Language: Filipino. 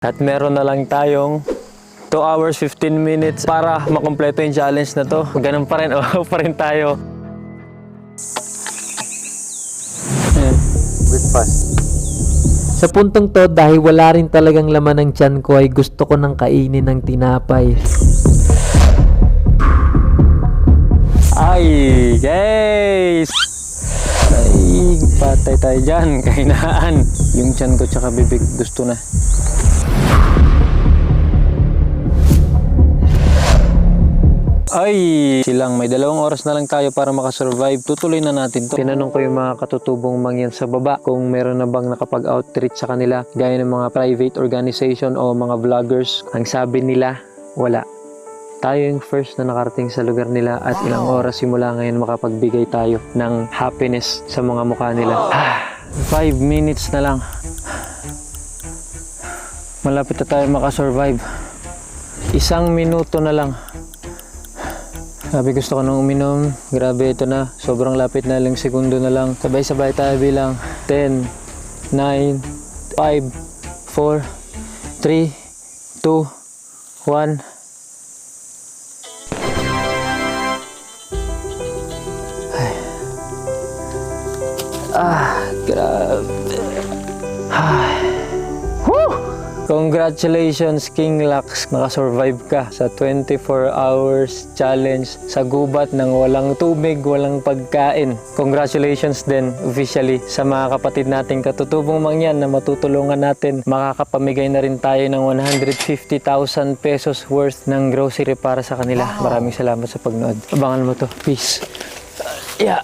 At meron na lang tayong 2 hours 15 minutes para makumpleto yung challenge na to. Ganun pa rin, pa rin tayo. Ayan. Breakfast. Sa puntong to, dahil wala rin talagang laman ng tiyan ko, ay gusto ko nang kainin ng tinapay. Ay, guys! Ay, patay tayo dyan. Kahinaan. Yung tiyan ko tsaka bibig gusto na. Ay, silang may 2 oras na lang tayo para makasurvive. Tutuloy na natin to. Tinanong ko yung mga katutubong mangyan sa baba kung meron na bang nakapag-outreach sa kanila gaya ng mga private organization o mga vloggers. Ang sabi nila, wala. Tayo yung first na nakarating sa lugar nila at ilang oras simula ngayon makapagbigay tayo ng happiness sa mga mukha nila. 5 minutes na lang. Malapit na tayo makasurvive. 1 minuto na lang. Sabi gusto ko nang uminom. Grabe, ito na. Sobrang lapit na lang, segundo na lang. Sabay-sabay tayo bilang 10, 9, 5, 4, 3, 2, 1. Ay. Grabe. Ay. Woo! Congratulations, King Lux. Nakasurvive ka sa 24 hours challenge sa gubat ng walang tubig, walang pagkain. Congratulations din officially sa mga kapatid nating katutubong mangyan na matutulungan natin. Makakapamigay na rin tayo ng 150,000 pesos worth ng grocery para sa kanila. Maraming salamat sa pagnood. Abangan mo to. Peace. Yeah.